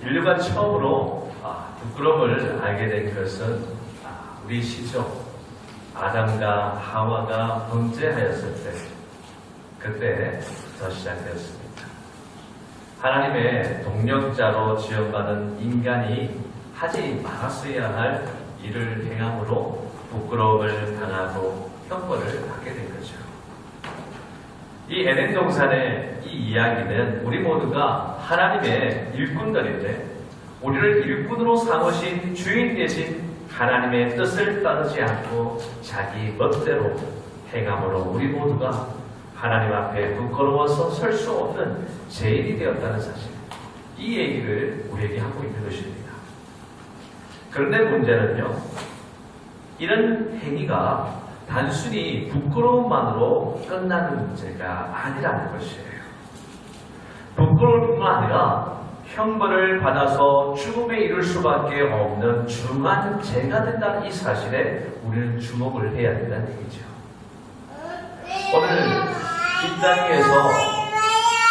인류가 처음으로 부끄러움을 알게 된 것은 우리 시조 아담과 하와가 범죄하였을 때 그때부터 시작되었습니다. 하나님의 동력자로 지원받은 인간이 하지 말았어야 할 일을 행함으로 부끄러움을 당하고 형벌을 받게 된 거죠. 이 에덴 동산의 이 이야기는 우리 모두가 하나님의 일꾼들인데 우리를 일꾼으로 삼으신 주인 대신 하나님의 뜻을 따르지 않고 자기 멋대로 행함으로 우리 모두가 하나님 앞에 부끄러워서 설 수 없는 죄인이 되었다는 사실, 이 얘기를 우리에게 하고 있는 것입니다. 그런데 문제는요, 이런 행위가 단순히 부끄러움만으로 끝나는 문제가 아니라는 것이에요. 부끄러울 뿐만 아니라 형벌을 받아서 죽음에 이를 수밖에 없는 중한 죄가 된다는 이 사실에 우리는 주목을 해야 된다는 얘기죠. 오늘 이 땅에서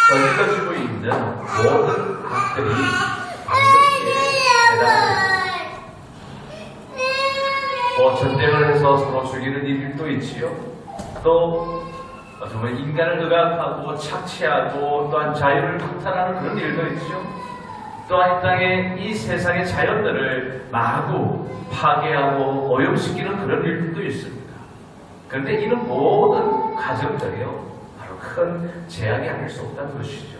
저질러지고 있는 모든 악들이 반드시 대단합니다. 전쟁을 해서 서로 죽이는 일도 있지요. 또 정말 인간을 억압하고 착취하고 또한 자유를 박탈하는 그런 일도 있죠. 또한 이 땅의 이 세상의 자연들을 마구 파괴하고 오염시키는 그런 일들도 있습니다. 그런데 이런 모든 과정들이요, 바로 큰 재앙이 아닐 수 없다는 것이죠.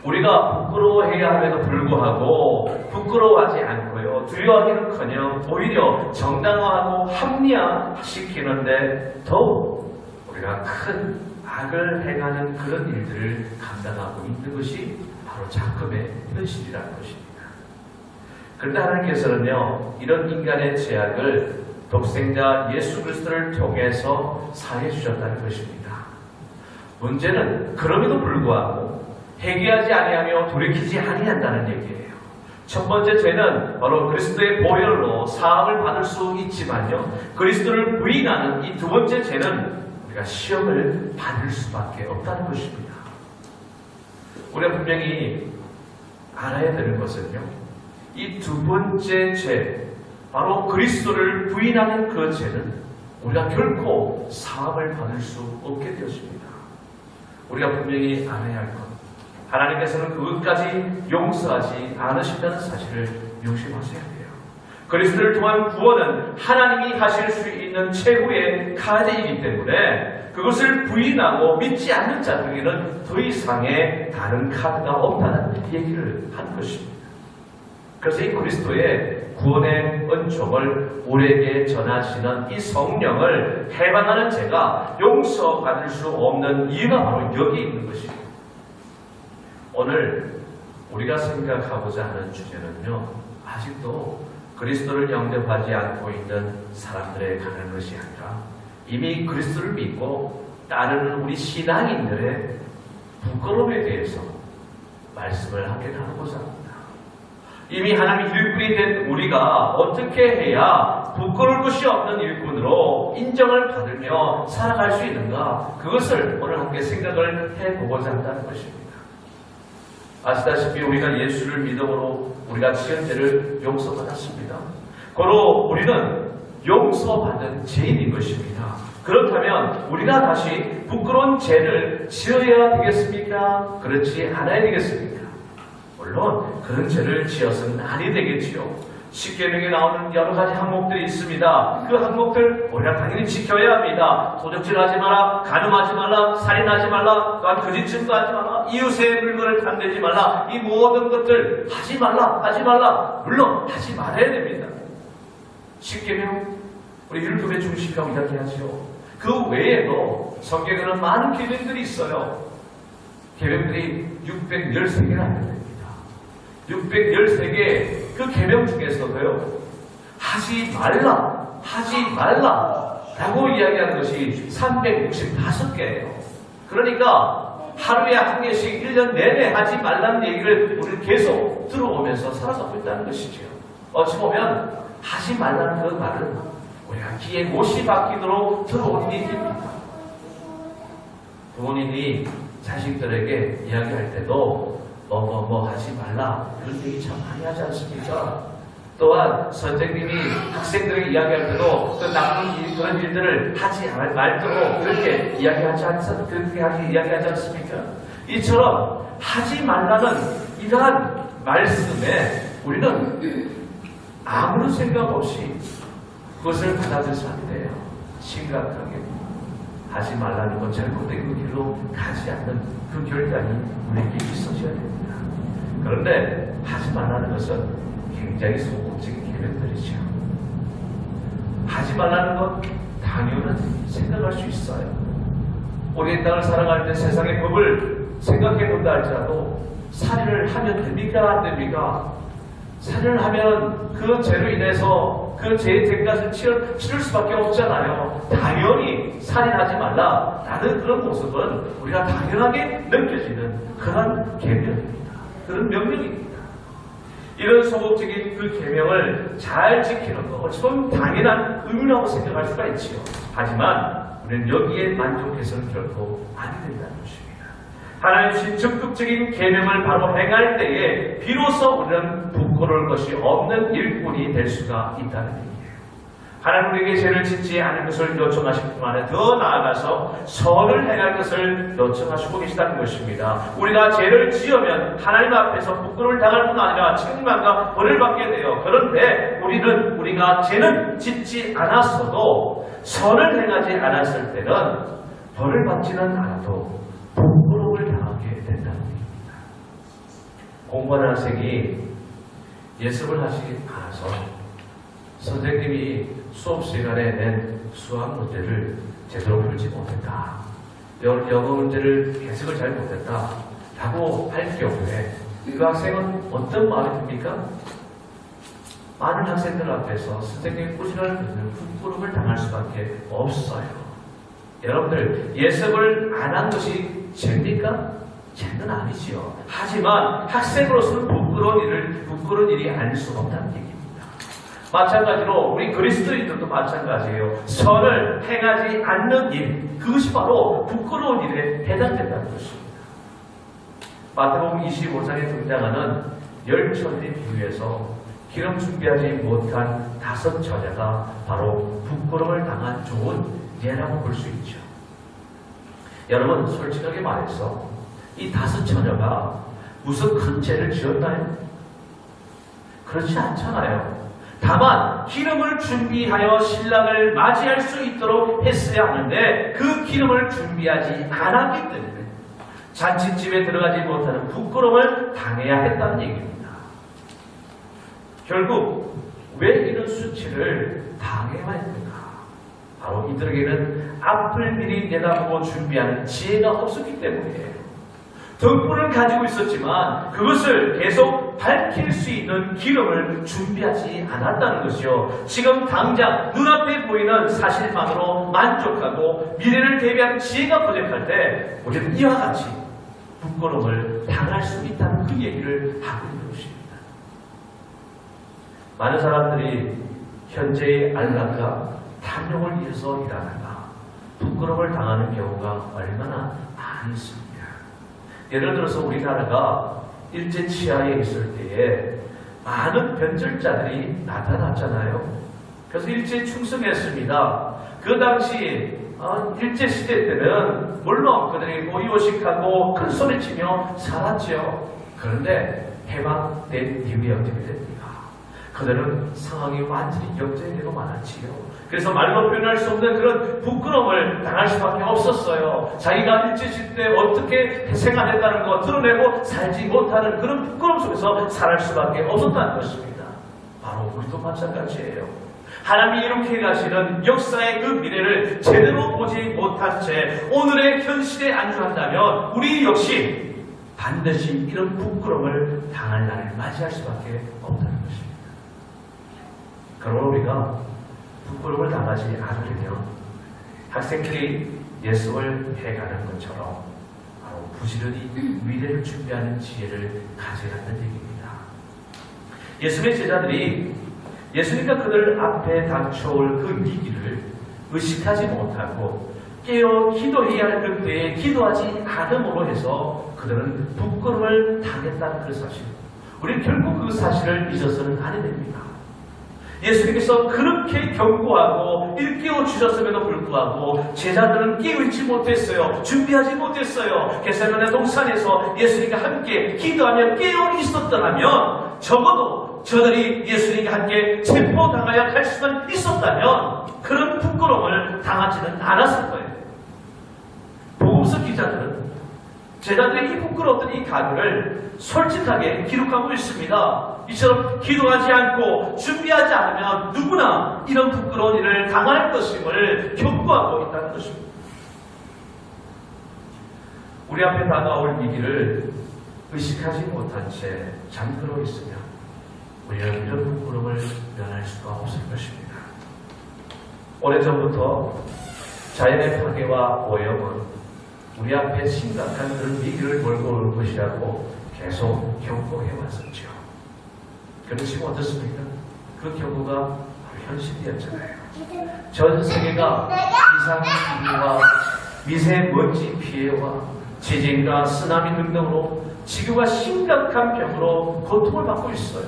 우리가 부끄러워해야 함에도 불구하고 부끄러워하지 않고요, 두려워하기는커녕 오히려 정당화하고 합리화시키는데 더욱 우리가 큰 악을 행하는 그런 일들을 감당하고 있는 것이 바로 작금의 현실이라는 것입니다. 그런데 하나님께서는요, 이런 인간의 죄악을 독생자 예수 그리스도를 통해서 사해 주셨다는 것입니다. 문제는 그럼에도 불구하고 회개하지 아니하며 돌이키지 아니한다는 얘기예요. 첫 번째 죄는 바로 그리스도의 보혈로 사함을 받을 수 있지만요, 그리스도를 부인하는 이 두 번째 죄는 우리가 시험을 받을 수밖에 없다는 것입니다. 우리가 분명히 알아야 되는 것은요, 이 두 번째 죄, 바로 그리스도를 부인하는 그 죄는 우리가 결코 사함을 받을 수 없게 되었습니다. 우리가 분명히 알아야 할 것, 하나님께서는 그것까지 용서하지 않으신다는 사실을 명심하셔야 돼요. 그리스도를 통한 구원은 하나님이 하실 수 있는 최후의 카드이기 때문에 그것을 부인하고 믿지 않는 자들에게는 더 이상의 다른 카드가 없다는 얘기를 한 것입니다. 그래서 이 그리스도의 구원의 은총을 우리에게 전하시는 이 성령을 해방하는 죄가 용서받을 수 없는 이유가 바로 여기 있는 것입니다. 오늘 우리가 생각하고자 하는 주제는요, 아직도 그리스도를 영접하지 않고 있는 사람들에 관한 것이 아니라 이미 그리스도를 믿고 따르는 우리 신앙인들의 부끄러움에 대해서 말씀을 함께 나누고자 합니다. 이미 하나님의 일꾼이 된 우리가 어떻게 해야 부끄러울 것이 없는 일꾼으로 인정을 받으며 살아갈 수 있는가, 그것을 오늘 함께 생각을 해보고자 한다는 것입니다. 아시다시피 우리가 예수를 믿음으로 우리가 지은 죄를 용서받았습니다. 고로 우리는 용서받은 죄인인 것입니다. 그렇다면 우리가 다시 부끄러운 죄를 지어야 되겠습니까? 그렇지 않아야 되겠습니까? 물론 그런 죄를 지어서는 아니 되겠지요. 십계명에 나오는 여러 가지 항목들이 있습니다. 그 항목들 우리가 당연히 지켜야 합니다. 도적질하지 마라, 간음하지 말라, 살인하지 말라, 또한 거짓 증거하지 마라, 이웃의 물건을 탐내지 말라, 이 모든 것들 하지 말라, 물론 하지 말아야 됩니다. 십계명 우리 율법에 중심하고 이야기하죠. 그 외에도 성경에는 많은 계명들이 있어요. 계명들이 613개나 됩니다. 613개 그 계명 중에서도요, 하지 말라 라고 이야기하는 것이 365개예요. 그러니까 하루에 한 개씩 1년 내내 하지 말라는 얘기를 우리는 계속 들어오면서 살아가고 있다는 것이죠. 어찌 보면 하지 말라는 그 말은 우리가 귀에 못이 박히도록 들어온 얘기입니다. 부모님이 자식들에게 이야기할 때도 뭐 하지 말라 이런 얘기 참 많이 하지 않습니까? 또한 선생님이 학생들에게 이야기할 때도 그 나쁜 그런 일들을 하지 말도록 그렇게 이야기하지 않습니까? 이처럼 하지 말라는 이러한 말씀에 우리는 아무런 생각 없이 그것을 받아들여서 안 돼요. 심각하게 하지 말라는 건 잘못된 길로 가지 않는 그 결단이 우리에게 있어져야 됩니다. 그런데 하지 말라는 것은 굉장히 소극적인 계명들이죠. 하지 말라는 건 당연한 생각할 수 있어요. 우리 이 땅을 살아갈 때 세상의 법을 생각해 본다 할지라도 살인을 하면 됩니까? 안 됩니까? 살인을 하면 그 죄로 인해서 그 죄의 대가를 치를 수밖에 없잖아요. 당연히 살인하지 말라라는 그런 모습은 우리가 당연하게 느껴지는 그런 계명입니다. 그런 명령입니다. 이런 소극적인 그 계명을 잘 지키는 것, 좀 당연한 의무라고 생각할 수가 있지요. 하지만 우리는 여기에 만족해서는 결코 아니 된다는 것입니다. 하나님 주신 적극적인 계명을 바로 행할 때에 비로소 우리는 부끄러울 것이 없는 일꾼이 될 수가 있다는 얘기예요. 하나님 우리에게 죄를 짓지 않을 것을 요청하실 뿐만 아니라 더 나아가서 선을 행할 것을 요청하시고 계시다는 것입니다. 우리가 죄를 지으면 하나님 앞에서 부끄러움을 당할 뿐 아니라 책임감과 벌을 받게 돼요. 그런데 우리가 죄는 짓지 않았어도 선을 행하지 않았을 때는 벌을 받지는 않아도 부끄러움을 당하게 된다는 얘기입니다. 공부하는 학생이 예습을 하시지 않아서 선생님이 수업 시간에 낸 수학 문제를 제대로 풀지 못했다. 영어 문제를 해석을 잘 못했다. 라고 할 경우에 그 학생은 어떤 마음이 듭니까? 많은 학생들 앞에서 선생님의 꾸준한 부끄러움을 당할 수밖에 없어요. 여러분들 예습을 안 한 것이 죄입니까? 죄는 아니지요. 하지만 학생으로서는 부끄러운 일이 아닐 수가 없다는 얘기입니다. 마찬가지로 우리 그리스도인들도 마찬가지예요. 선을 행하지 않는 일, 그것이 바로 부끄러운 일에 해당된다는 것입니다. 마태복음 25장에 등장하는 10처녀의 비유에서 기름 준비하지 못한 5 처녀가 바로 부끄러움을 당한 좋은 예라고 볼 수 있죠. 여러분 솔직하게 말해서 이 5 처녀가 무슨 큰 죄를 지었나요? 그렇지 않잖아요. 다만 기름을 준비하여 신랑을 맞이할 수 있도록 했어야 하는데 그 기름을 준비하지 않았기 때문에 잔치집에 들어가지 못하는 부끄러움을 당해야 했다는 얘기입니다. 결국 왜 이런 수치를 당해야 했는가? 바로 이들에게는 앞을 미리 내다보고 준비하는 지혜가 없었기 때문이에요. 덕분을 가지고 있었지만 그것을 계속 밝힐 수 있는 기름을 준비하지 않았다는 것이요. 지금 당장 눈앞에 보이는 사실만으로 만족하고 미래를 대비한 지혜가 부족할 때 우리는 이와 같이 부끄러움을 당할 수 있다는 그 얘기를 하고 있는 것입니다. 많은 사람들이 현재의 안락과 탐욕을 위해서 일하다가 부끄러움을 당하는 경우가 얼마나 많이 있습니다. 예를 들어서 우리나라가 일제치하에 있을 때에 많은 변절자들이 나타났잖아요. 그래서 일제에 충성했습니다. 그 당시 일제시대 때는 물론 그들이 고의호식하고 큰 소리치며 살았죠. 그런데 해방된 이후에 어떻게 됩니까? 그들은 상황이 완전히 역전되고 말았지요. 그래서 말로 표현할 수 없는 그런 부끄러움을 당할 수밖에 없었어요. 자기가 일제시대 때 어떻게 생활했다는 거 드러내고 살지 못하는 그런 부끄러움 속에서 살할 수밖에 없었다는 것입니다. 바로 우리도 마찬가지예요. 하나님이 이렇게 가시는 역사의 그 미래를 제대로 보지 못한 채 오늘의 현실에 안주한다면 우리 역시 반드시 이런 부끄러움을 당할 날을 맞이할 수밖에 없다는 것입니다. 그러나 우리가 부끄러움을 당하지 않으려면 학생들이 예습을 해가는 것처럼 바로 부지런히 미래를 준비하는 지혜를 가져야 한다는 얘기입니다. 예수님의 제자들이 예수님과 그들 앞에 닥쳐올 그 위기를 의식하지 못하고 깨어 기도해야 할 그때에 기도하지 않음으로 해서 그들은 부끄러움을 당했다는 그 사실. 우리는 결국 그 사실을 잊어서는 안 됩니다. 예수님께서 그렇게 경고하고 일깨워 주셨음에도 불구하고 제자들은 깨어있지 못했어요. 준비하지 못했어요. 겟세마네 동산에서 예수님과 함께 기도하며 깨어 있었더라면 적어도 저들이 예수님과 함께 체포당하여 갈 수만 있었다면 그런 부끄러움을 당하지는 않았을 거예요. 복음서 기자들은 제자들의 이 부끄러웠던 이 가교를 솔직하게 기록하고 있습니다. 이처럼 기도하지 않고 준비하지 않으면 누구나 이런 부끄러운 일을 당할 것임을 경고하고 있다는 것입니다. 우리 앞에 다가올 위기를 의식하지 못한 채 잠들어 있으면 우리는 이런 부끄러움을 면할 수가 없을 것입니다. 오래전부터 자연의 파괴와 오염은 우리 앞에 심각한 그런 위기를 몰고 올 것이라고 계속 경고해 왔었죠. 그런데 지금 어떻습니까? 그 경고가 현실이었잖아요. 전 세계가 이상기후와 미세먼지 피해와 지진과 쓰나미 등등으로 지구가 심각한 병으로 고통을 받고 있어요.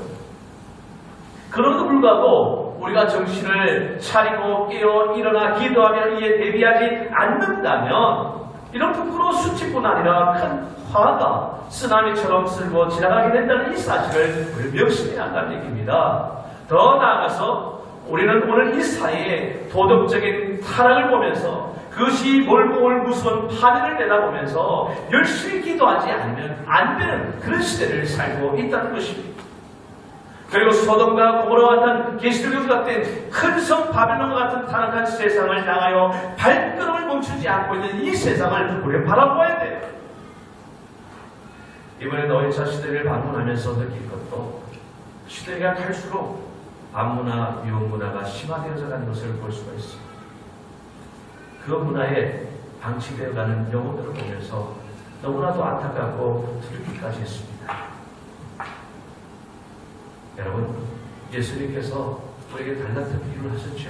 그럼에도 불구하고 우리가 정신을 차리고 깨어 일어나 기도하며 이에 대비하지 않는다면 이런 부끄러운 수치뿐 아니라 큰 화가 쓰나미처럼 쓸고 지나가게 된다는 이 사실을 우리 명심해야 한다는 얘기입니다. 더 나아가서 우리는 오늘 이 사회의 도덕적인 타락을 보면서 그것이 몰고 올 무서운 파멸을 내다보면서 열심히 기도하지 않으면 안 되는 그런 시대를 살고 있다는 것입니다. 그리고 소돔과 고모라 같은 게시들교 같은 큰 성 바벨론과 같은 타락한 세상을 향하여 발걸음을 멈추지 않고 있는 이 세상을 우리가 바라보아야 돼요. 이번에 너희차 시대를 방문하면서 느낄 것도 시대가 갈수록 반문화, 유흥문화가 심화되어져 가는 것을 볼 수가 있습니다. 그 문화에 방치되어가는 영혼들을 보면서 너무나도 안타깝고 두렵기까지 했습니다. 여러분, 예수님께서 우리에게 달란트 비유를 하셨죠?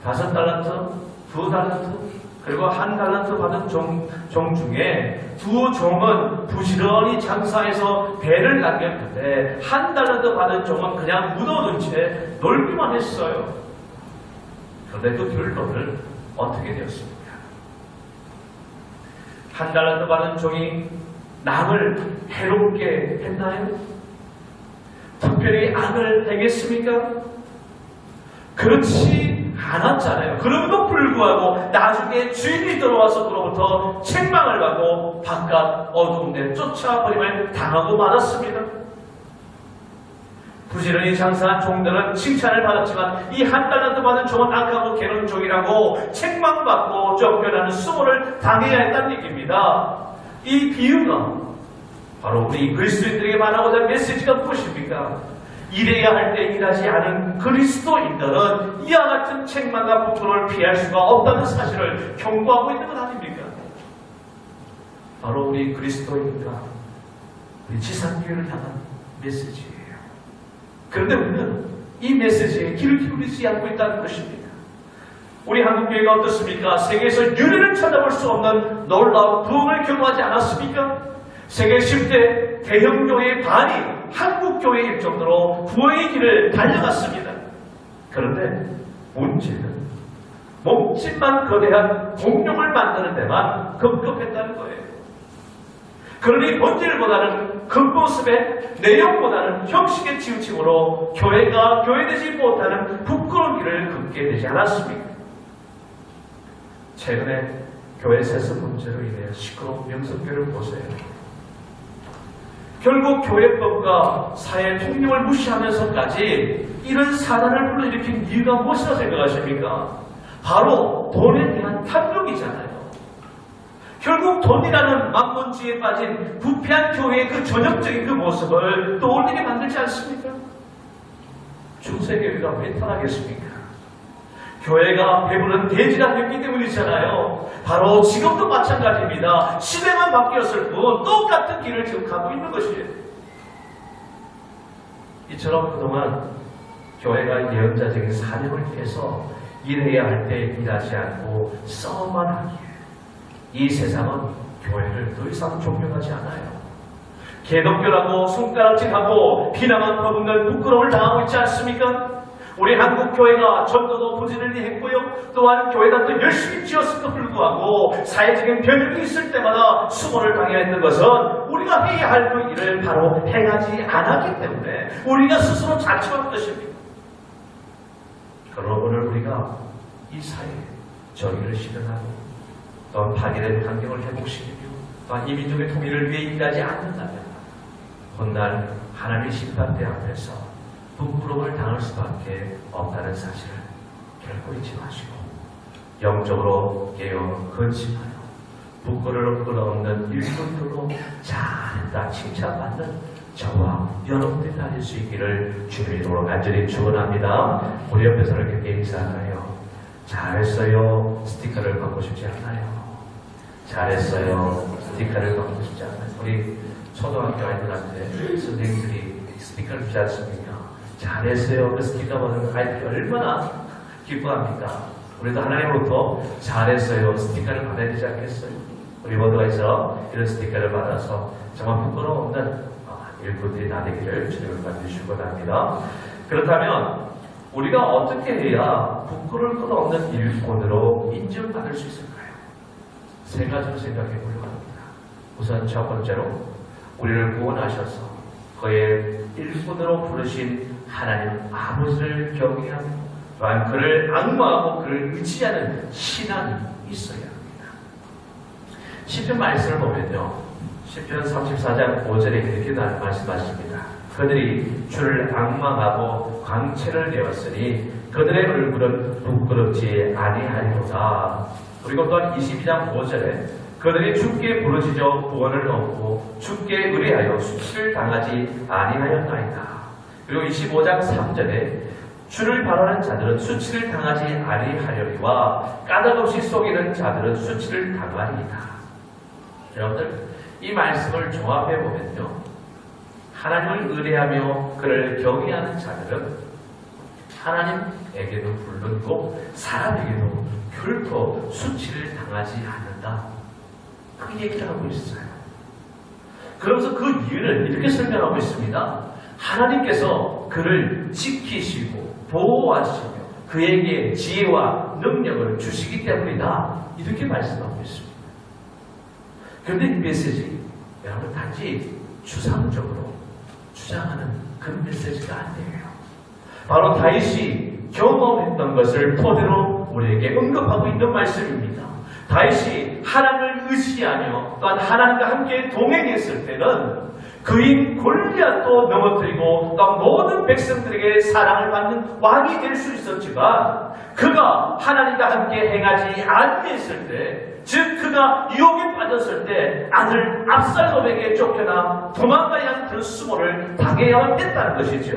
5달란트, 2달란트, 그리고 1달란트 받은 종 중에 2종은 부지런히 장사해서 배를 남겼는데 1달란트 받은 종은 그냥 묻어둔 채 놀기만 했어요. 그런데 그 결론은 어떻게 되었습니까? 1달란트 받은 종이 남을 해롭게 했나요? 특별히 악을 행했습니까? 그렇지 않았잖아요. 그럼에도 불구하고 나중에 주인이 들어와서 그로부터 책망을 받고 바깥 어두운 데 쫓아버림을 당하고 말았습니다. 부지런히 장사한 종들은 칭찬을 받았지만 이 1달란트 받은 종은 악하고 게으른 종이라고 책망받고 쫓겨나는 수모를 당해야 했다는 얘기입니다. 이 비유가 바로 우리 그리스도인들에게 말하고자 하는 메시지가 무엇입니까? 일해야 할 때 일하지 않은 그리스도인들은 이와 같은 책망과 부끄러움을 피할 수가 없다는 사실을 경고하고 있는 것 아닙니까? 바로 우리 그리스도인과 우리 지상교회를 향한 메시지예요. 그런데 우리는 이 메시지에 귀를 기울이지 않고 있다는 것입니다. 우리 한국교회가 어떻습니까? 세계에서 유례를 찾아볼 수 없는 놀라운 부흥을 경험하지 않았습니까? 세계 10대 대형교회의 반이 한국교회일 정도로 부흥의 길을 달려갔습니다. 그런데 문제는 몸집만 거대한 공룡을 만드는 데만 급급했다는 거예요. 그러니 본질보다는 겉모습의 내용보다는 형식의 치우침으로 교회가 교회되지 못하는 부끄러운 길을 걷게 되지 않았습니까? 최근에 교회 세습 문제로 인해 시끄러운 명성교회를 보세요. 결국 교회법과 사회 통념을 무시하면서까지 이런 사단을 불러일으킨 이유가 무엇이라고 생각하십니까? 바로 돈에 대한 탐욕이잖아요. 결국 돈이라는 만문지에 빠진 부패한 교회의 그 전형적인 그 모습을 떠올리게 만들지 않습니까? 중세교회가 왜 타락했습니까? 교회가 배부른 돼지가 됐기 때문이잖아요. 바로 지금도 마찬가지입니다. 시대만 바뀌었을 뿐 똑같은 길을 지금 가고 있는 것이에요. 이처럼 그동안 교회가 예언자적인 사명을 위해서 일해야 할 때 일하지 않고 싸움만 하기에 이 세상은 교회를 더 이상 존경하지 않아요. 개독교라고 손가락질하고 비난만 퍼붓는 부끄러움을 당하고 있지 않습니까? 우리 한국 교회가 전도도 부지런히 했고요. 또한 교회단도 열심히 지었음에도 불구하고 사회적인 변혁이 있을 때마다 수모를 당해야 했는 것은 우리가 해야 할 그 일을 바로 행하지 않았기 때문에 우리가 스스로 자초한 것입니다. 그러나 오늘 우리가 이 사회에 정의를 실현하고 또한 파괴된 환경을 회복시키며 또한 이 민족의 통일을 위해 일하지 않는다면 훗날 하나님의 심판대 앞에서 부끄러움을 당할 수밖에 없다는 사실을 결코 잊지 마시고 영적으로 깨어 근심하여 부끄러움을 없는 일꾼들로 잘했다 칭찬받는 저와 여러분들이 다닐 수 있기를 주님의 이름으로 간절히 축원합니다. 우리 옆에서 이렇게 인사하여 잘했어요 스티커를 받고 싶지 않나요? 잘했어요 스티커를 받고 싶지 않나요? 우리 초등학교 아이들한테 선생님들이 스티커를 주지 않습니까? 잘했어요 그 스티커 받는 아이들이 얼마나 기뻐합니까? 우리도 하나님으로부터 잘했어요 스티커를 받아야 되지 않겠어요? 우리 모두가 있어 이런 스티커를 받아서 정말 부끄러움 없는 일꾼들이 나되기를 주님을 간절히 축원합니다. 그렇다면 우리가 어떻게 해야 부끄러울 것 없는 일꾼으로 인정받을 수 있을까요? 세 가지로 생각해 보려고 합니다. 우선 첫 번째로 우리를 구원하셔서 그의 일꾼으로 부르신 하나님 아버지를 경외하며 또한 그를 앙망하고 그를 의지하는 신앙이 있어야 합니다. 시편 말씀을 보면요. 시편 34장 5절에 이렇게 말씀하십니다. 그들이 주를 앙망하고 광채를 내었으니 그들의 얼굴은 부끄럽지 아니하리로다. 그리고 또한 22장 5절에 그들이 주께 부르짖어 구원을 얻고 주께 의뢰하여 수치를 당하지 아니하였나이다. 그리고 25장 3절에 주를 바라는 자들은 수치를 당하지 아니하려니와 까닭없이 속이는 자들은 수치를 당하리이다. 여러분들 이 말씀을 종합해 보면요, 하나님을 의뢰하며 그를 경외하는 자들은 하나님에게도 불른고 사람에게도 결코 수치를 당하지 않는다. 그 얘기를 하고 있어요. 그러면서 그 이유를 이렇게 설명하고 있습니다. 하나님께서 그를 지키시고 보호하시며 그에게 지혜와 능력을 주시기 때문이다. 이렇게 말씀하고 있습니다. 그런데 이 메시지 여러분 단지 추상적으로 주장하는 그런 메시지가 아니에요. 바로 다윗이 경험했던 것을 토대로 우리에게 언급하고 있는 말씀입니다. 다윗이 하나님을 의지하며 또한 하나님과 함께 동행했을 때는 그인 골리앗도 넘어뜨리고 또한 모든 백성들에게 사랑을 받는 왕이 될 수 있었지만 그가 하나님과 함께 행하지 아니했을 때, 즉 그가 유혹에 빠졌을 때 아들 압살롬에게 쫓겨나 도망가야 하는 그런 수모를 당해야만 했다는 것이죠.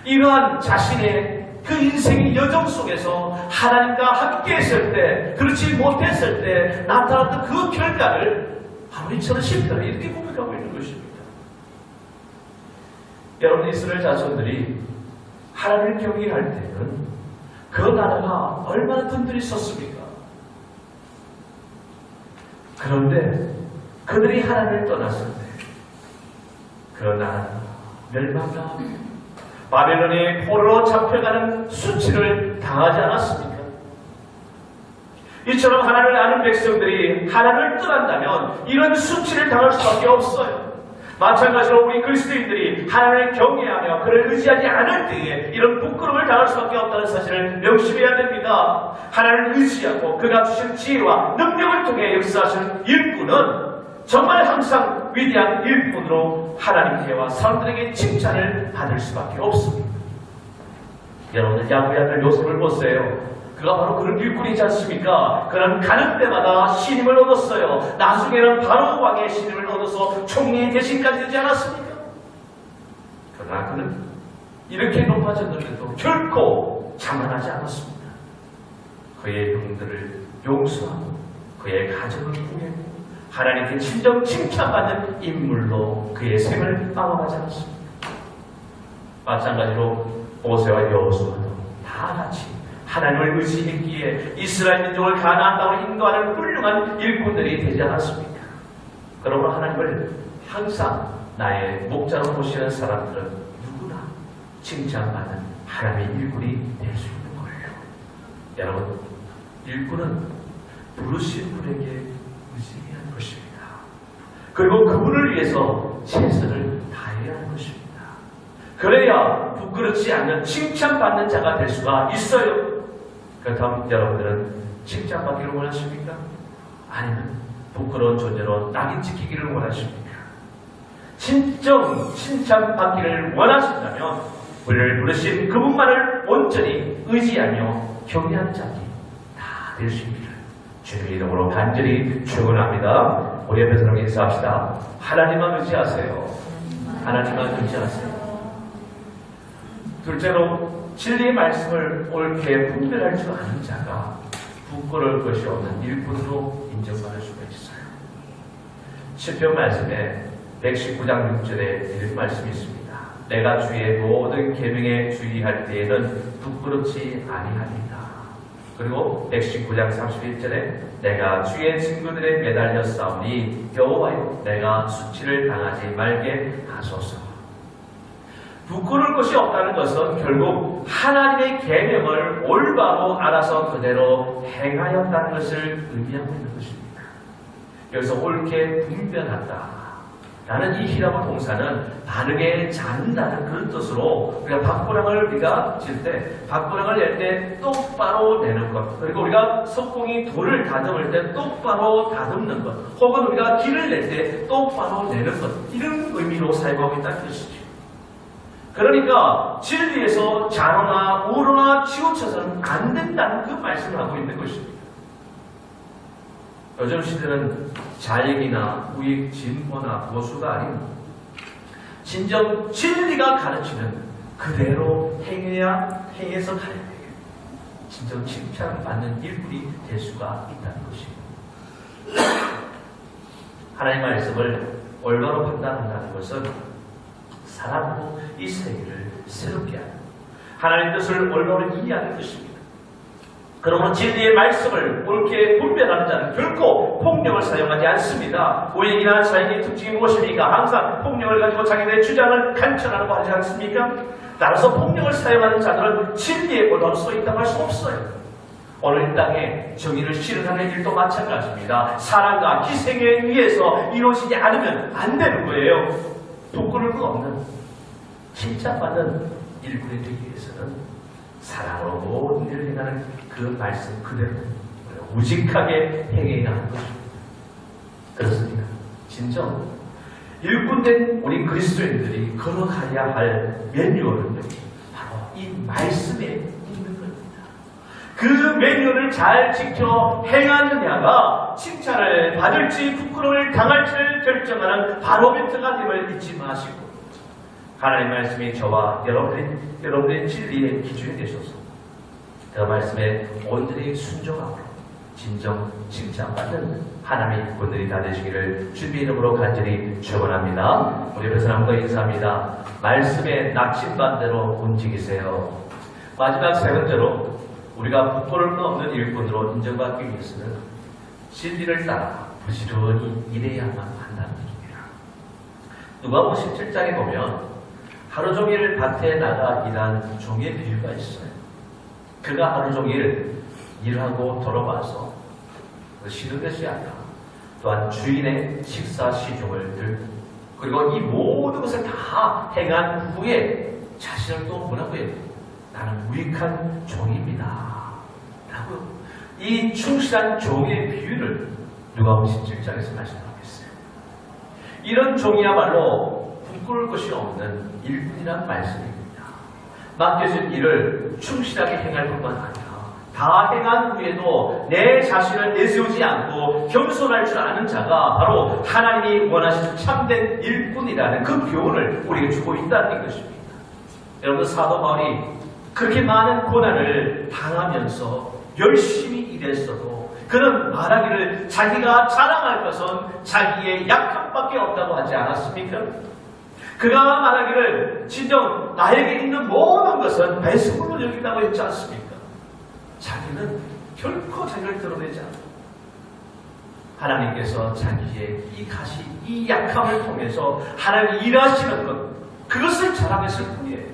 이러한 자신의 그 인생의 여정 속에서 하나님과 함께 했을 때, 그렇지 못했을 때 나타났던 그 결과를 아무리처럼 쉽더라 이렇게 고백하고 있는 것입니다. 여러분, 이스라엘 자손들이 하나님을 경외할 때는 그 나라가 얼마나 든든히 섰습니까? 그런데 그들이 하나님을 떠났을 때 그 나라가 멸망당하고 바벨론의 포로로 잡혀가는 수치를 당하지 않았습니까? 이처럼 하나님을 아는 백성들이 하나님을 떠난다면 이런 수치를 당할 수밖에 없어요. 마찬가지로 우리 그리스도인들이 하나님을 경외하며 그를 의지하지 않을 때에 이런 부끄러움을 당할 수밖에 없다는 사실을 명심해야 됩니다. 하나님을 의지하고 그가 주신 지혜와 능력을 통해 역사하시는 일꾼은 정말 항상 위대한 일꾼으로 하나님께와 사람들에게 칭찬을 받을 수밖에 없습니다. 여러분들 야곱의 아들 요셉을 보세요. 그가 바로 그런 일꾼이지 않습니까? 그는 가는 때마다 신임을 얻었어요. 나중에는 바로 왕의 신임을 얻어서 총리의 대신까지 되지 않았습니까? 그러나 그는 이렇게 높아졌는데도 결코 자만하지 않았습니다. 그의 형들을 용서하고 그의 가정을 구했고 하나님께 진정 칭찬받는 인물로 그의 생을 마감하지 않았습니다. 마찬가지로 모세와 여호수아도 다 같이 하나님을 의지했기에 이스라엘 민족을 가나안 땅으로 인도하는 훌륭한 일꾼들이 되지 않았습니까? 그러므로 하나님을 항상 나의 목자로 보시는 사람들은 누구나 칭찬받는 하나님의 일꾼이 될 수 있는 거예요. 여러분, 일꾼은 부르신 분에게 의지해야 하는 것입니다. 그리고 그분을 위해서 최선을 다해야 하는 것입니다. 그래야 부끄럽지 않는 칭찬받는 자가 될 수가 있어요. 그렇다면 여러분들은 칭찬받기를 원하십니까? 아니면 부끄러운 존재로 낙인 찍히기를 원하십니까? 진정 칭찬받기를 원하신다면 우리를 부르신 그분만을 온전히 의지하며 경외하는 자기 다 될 수 있기를 주님의 이름으로 간절히 축원합니다. 우리 옆에 사람 인사합시다. 하나님만 의지하세요. 하나님만 의지하세요. 둘째로 진리의 말씀을 옳게 분별할 줄 아는 자가 부끄러울 것이 없는 일꾼으로 인정받을 수가 있어요. 시편 말씀에 119장 6절에 이런 말씀이 있습니다. 내가 주의 모든 계명에 주의할 때에는 부끄럽지 아니하리이다. 그리고 119장 31절에 내가 주의 친구들에 매달려 싸우니 여호와여 내가 수치를 당하지 말게 하소서. 부끄러울 것이 없다는 것은 결국 하나님의 계명을 올바로 알아서 그대로 행하였다는 것을 의미하고 있는 것입니다. 여기서 옳게 분별한다 라는 이 히라보 동사는 바르게 자른다는 그런 뜻으로 우리가 밥고랑을 우리가 질 때 밥고랑을 낼 때 똑바로 내는 것, 그리고 우리가 석공이 돌을 다듬을 때 똑바로 다듬는 것, 혹은 우리가 길을 낼 때 똑바로 내는 것, 이런 의미로 사용하고 있다는 뜻이죠. 그러니까 진리에서 좌로나 우로나 치우쳐서는 안 된다는 그 말씀을 하고 있는 것입니다. 요즘 시대는 자익이나 우익, 진보나 보수가 아닌 진정 진리가 가르치는 그대로 행해서 가야 돼요. 진정 칭찬받는 일꾼이 될 수가 있다는 것입니다. 하나님의 말씀을 올바로 판단한다는 것은 사람으로 이 세계를 새롭게 하는 하나님의 뜻을 올바로 이해하는 것입니다. 그러므로 진리의 말씀을 옳게 분별하는 자는 결코 폭력을 사용하지 않습니다. 우익이나 자익의 특징이 무엇입니까? 항상 폭력을 가지고 자기들의 주장을 간청하려고 하지 않습니까? 따라서 폭력을 사용하는 자들은 진리에 올바로 서 있다고 할 수 없어요. 오늘 이 땅에 정의를 실현하는 일도 마찬가지입니다. 사랑과 희생에 의해서 이루어지지 않으면 안 되는 거예요. 부끄러울 거 없는 칭찬받는 일꾼이 되기 위해서는 사랑으로 모든 일을 행하는 그 말씀 그대로 우직하게 행해야 하는 것입니다. 그렇습니다. 진정 일꾼된 우리 그리스도인들이 걸어가야 할 매뉴얼은 바로 이 말씀에 있는 겁니다. 그 매뉴얼을 잘 지켜 행하느냐가 칭찬을 받을지 부끄러움을 당할지를 결정하는 바로미터가 됨을 잊지 마시고 하나님의 말씀이 저와 여러분의 진리의 기준이 되셔서 그 말씀에 온전히 순종하고 진정 칭찬받는 하나님의 일꾼들이 다 되시기를 주님의 이름으로 간절히 축원합니다. 우리 옆에 사람과 인사합니다. 말씀에 낙심반 대로 움직이세요. 마지막 세 번째로 우리가 부끄러울 것 없는 일꾼으로 인정받기 위해서는 진리를 따라 부지런히 일해야만 한다는 얘기입니다. 누가복음 17장에 보면 하루 종일 밭에 나가 일한 종의 비유가 있어요. 그가 하루 종일 일하고 돌아와서 쉬는 것이 아니라 또한 주인의 식사 시중을 들고 그리고 이 모든 것을 다 행한 후에 자신을 또 뭐라고 해요? 나는 무익한 종입니다 라고 이 충실한 종의 비유를 누가복음 17장에서 말씀하고 있어요. 이런 종이야말로 부끄러울 것이 없는 일꾼이란 말씀입니다. 맡겨진 일을 충실하게 행할 뿐만 아니라 다 행한 후에도 내 자신을 내세우지 않고 겸손할 줄 아는 자가 바로 하나님이 원하시는 참된 일꾼이라는 그 교훈을 우리에게 주고 있다는 것입니다. 여러분, 사도 바울이 그렇게 많은 고난을 당하면서 열심히 일했어도 그는 말하기를 자기가 자랑할 것은 자기의 약함밖에 없다고 하지 않았습니까? 그가 말하기를 진정 나에게 있는 모든 것은 배수물로 여긴다고 했지 않습니까? 자기는 결코 자기를 드러내지 않아. 하나님께서 자기의 이 가시, 이 약함을 통해서 하나님이 일하시는 것, 그것을 자랑했을 뿐이에요.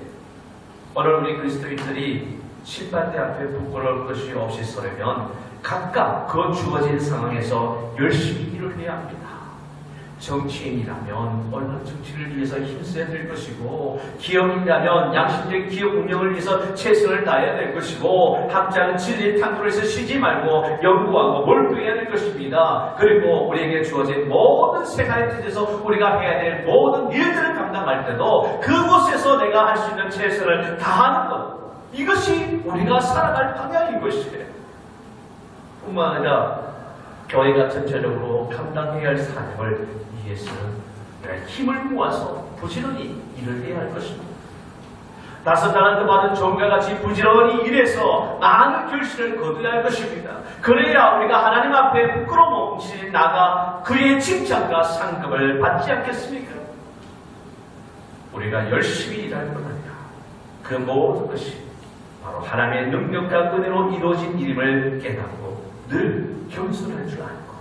오늘 우리 그리스도인들이 심판대 앞에 부끄러울 것이 없이 서려면 각각 그 주어진 상황에서 열심히 일을 해야 합니다. 정치인이라면 얼마나 정치를 위해서 힘써야 될 것이고, 기업인이라면 양심적인 기업 운영을 위해서 최선을 다해야 될 것이고, 학자는 진리의 탐구에서 쉬지 말고 연구하고 몰두해야 될 것입니다. 그리고 우리에게 주어진 모든 생활의 뜻에서 우리가 해야 될 모든 일들을 감당할 때도 그곳에서 내가 할 수 있는 최선을 다하는 것, 이것이 우리가 살아갈 방향인 것이에요. 뿐만 아니라 교회가 전체적으로 감당해야 할 사명을 위해서는 힘을 모아서 부지런히 일을 해야 할 것입니다. 다섯 달란트 받은 종과 같이 부지런히 일해서 많은 결실을 거둬야 할 것입니다. 그래야 우리가 하나님 앞에 부끄러움 없이 나가 그의 칭찬과 상급을 받지 않겠습니까? 우리가 열심히 일할 뿐 아니라 그 모든 것이 바로 하나님의 능력과 은혜로 이루어진 일임을 깨닫고 늘 겸손할 줄 알고,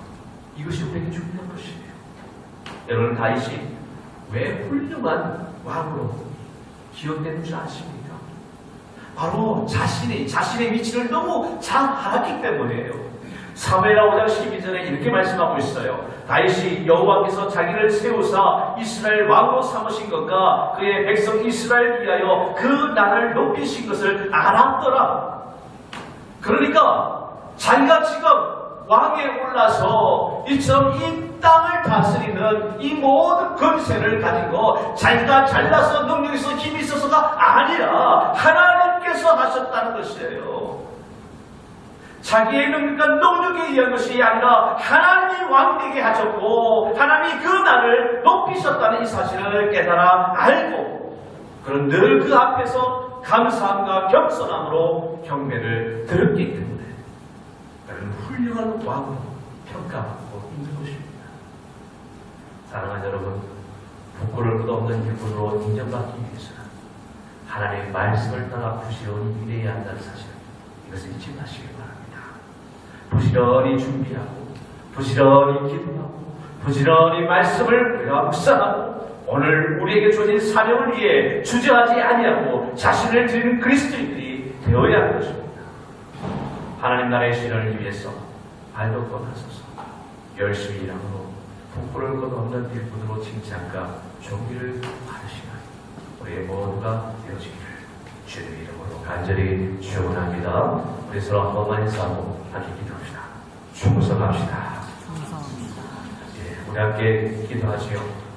이것이 우리에게 중요한 것이에요. 여러분, 다윗이 왜 훌륭한 왕으로 기억되는 줄 아십니까? 바로 자신의 위치를 너무 잘 알았기 때문이에요. 사무엘하 5장 12절에 이렇게 말씀하고 있어요. 다윗이 여호와께서 자기를 세우사 이스라엘 왕으로 삼으신 것과 그의 백성 이스라엘 위하여 그 나라를 높이신 것을 알았더라. 그러니까 자기가 지금 왕에 올라서 이처럼 이 땅을 다스리는 이 모든 권세를 가진 거 자기가 잘나서 능력이 있어 힘이 있어서가 아니라 하나님께서 하셨다는 것이에요. 자기의 능력과 능력에 의한 것이 아니라 하나님이 왕되게 하셨고 하나님이 그 나를 높이셨다는 이 사실을 깨달아 알고, 그런 늘 그 앞에서 감사함과 겸손함으로 경배를 드렸기 때문에 그는 훌륭한 왕으로 평가받고 있는 것입니다. 사랑하는 여러분, 부끄러울 것 없는 일꾼으로 인정받기 위해서는 하나님의 말씀을 따라 부지런히 일해야 한다는 사실, 이것을 잊지 마시기 바랍니다. 부지런히 준비하고 부지런히 기도하고 부지런히 말씀을 우리가 묵상하고 오늘 우리에게 주어진 사명을 위해 주저하지 아니하고 자신을 드리는 그리스도인들이 되어야 할 것입니다. 하나님 나라의 실현을 위해서 발도 꺼내서서 열심히 일함으로 부끄러울 것 없는 일꾼으로 칭찬과 존귀를 받으시는 우리의 모두가 되어지기를 주님의 이름으로 간절히 축원합니다. 우리 서로 한 번만 인사하고 함께 기도합시다. 충성합시다. 우리 함께 기도하지요.